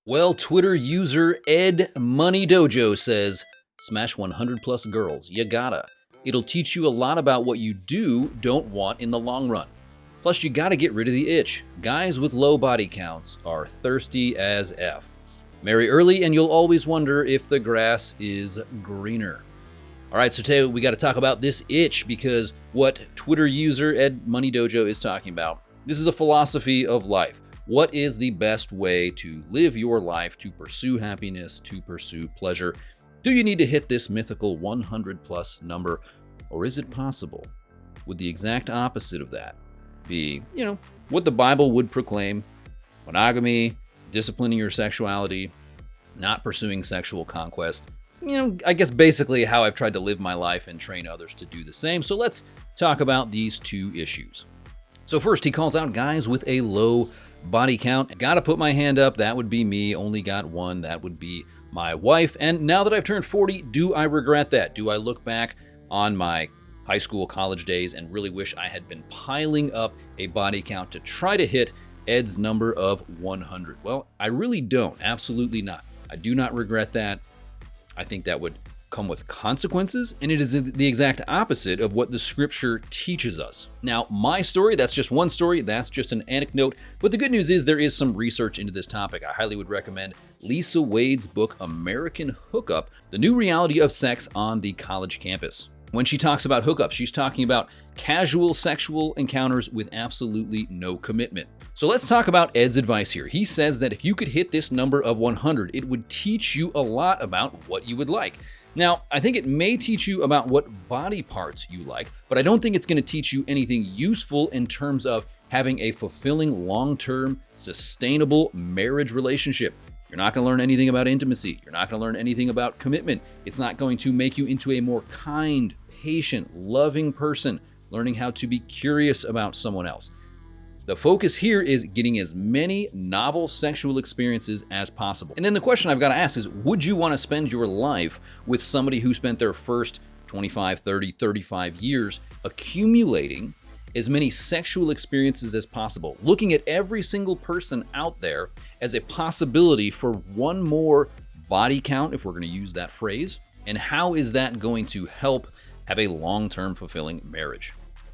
Well, Twitter user Ed Money Dojo says, smash 100 plus girls, you gotta. It'll teach you a lot about what you don't want in the long run. Plus, you gotta get rid of the itch. Guys with low body counts are thirsty as F. Marry early and you'll always wonder if the grass is greener. All right, so today we got to talk about this itch because what Twitter user Ed Money Dojo is talking about, this is a philosophy of life. What is the best way to live your life, to pursue happiness, to pursue pleasure? Do you need to hit this mythical 100 plus number, or is it possible? Would the exact opposite of that be, what the Bible would proclaim: monogamy, disciplining your sexuality, not pursuing sexual conquest? I guess basically how I've tried to live my life and train others to do the same. So let's talk about these two issues. So first, he calls out guys with a low body count. Gotta put my hand up. That would be me. Only got one. That would be my wife. And now that I've turned 40, do I regret that? Do I look back on my high school, college days and really wish I had been piling up a body count to try to hit Ed's number of 100? Well, I really don't. Absolutely not. I do not regret that. I think that would come with consequences, and it is the exact opposite of what the scripture teaches us. Now, my story, that's just one story, that's just an anecdote, but the good news is there is some research into this topic. I highly would recommend Lisa Wade's book, American Hookup: The New Reality of Sex on the College Campus. When she talks about hookups, she's talking about casual sexual encounters with absolutely no commitment. So let's talk about Ed's advice here. He says that if you could hit this number of 100, it would teach you a lot about what you would like. Now, I think it may teach you about what body parts you like, but I don't think it's going to teach you anything useful in terms of having a fulfilling, long-term, sustainable marriage relationship. You're not going to learn anything about intimacy. You're not going to learn anything about commitment. It's not going to make you into a more kind, patient, loving person, learning how to be curious about someone else. The focus here is getting as many novel sexual experiences as possible. And then the question I've got to ask is, would you want to spend your life with somebody who spent their first 25, 30, 35 years accumulating as many sexual experiences as possible, looking at every single person out there as a possibility for one more body count, if we're going to use that phrase? And how is that going to help have a long-term fulfilling marriage?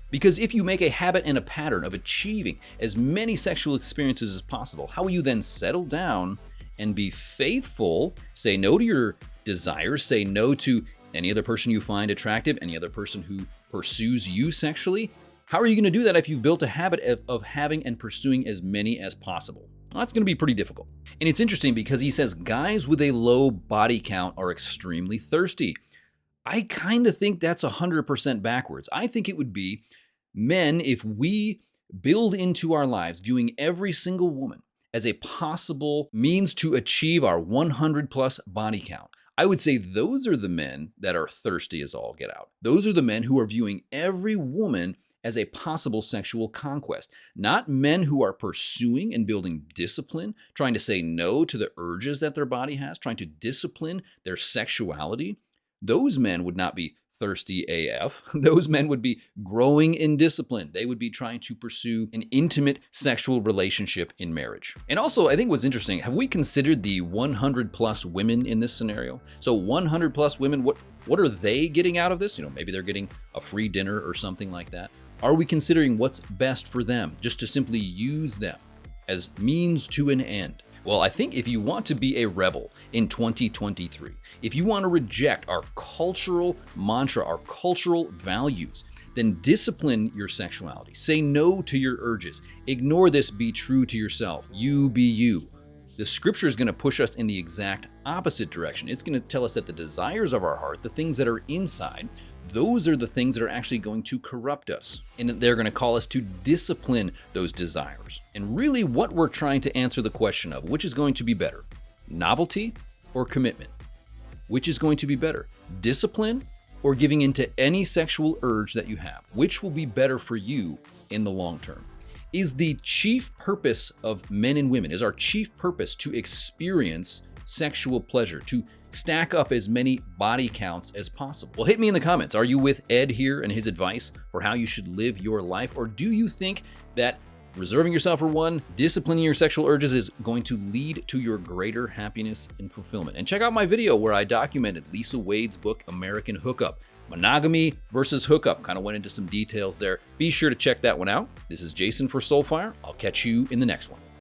Because if you make a habit and a pattern of achieving as many sexual experiences as possible, how will you then settle down and be faithful, say no to your desires, say no to any other person you find attractive, any other person who pursues you sexually? How are you going to do that if you've built a habit of having and pursuing as many as possible? Well, that's going to be pretty difficult. And it's interesting because he says guys with a low body count are extremely thirsty. I kind of think that's 100% backwards. I think it would be men, if we build into our lives viewing every single woman as a possible means to achieve our 100 plus body count, I would say those are the men that are thirsty as all get out. Those are the men who are viewing every woman as a possible sexual conquest, not men who are pursuing and building discipline, trying to say no to the urges that their body has, trying to discipline their sexuality. Those men would not be thirsty AF. Those men would be growing in discipline. They would be trying to pursue an intimate sexual relationship in marriage. And also, I think what's interesting, have we considered the 100 plus women in this scenario? So 100 plus women, what are they getting out of this? Maybe they're getting a free dinner or something like that. Are we considering what's best for them, just to simply use them as means to an end? Well, I think if you want to be a rebel in 2023, if you want to reject our cultural mantra, our cultural values, then discipline your sexuality. Say no to your urges. Ignore this. Be true to yourself. You be you. The scripture is going to push us in the exact opposite direction. It's going to tell us that the desires of our heart, the things that are inside, those are the things that are actually going to corrupt us. And they're going to call us to discipline those desires. And really what we're trying to answer the question of, which is going to be better, novelty or commitment? Which is going to be better, discipline or giving into any sexual urge that you have? Which will be better for you in the long term? Is the chief purpose of men and women, is our chief purpose to experience sexual pleasure, to stack up as many body counts as possible? Well, hit me in the comments. Are you with Ed here and his advice for how you should live your life? Or do you think that reserving yourself for one, disciplining your sexual urges is going to lead to your greater happiness and fulfillment. And check out my video where I documented Lisa Wade's book, American Hookup. Monogamy versus hookup. Kind of went into some details there. Be sure to check that one out. This is Jason for Soulfire. I'll catch you in the next one.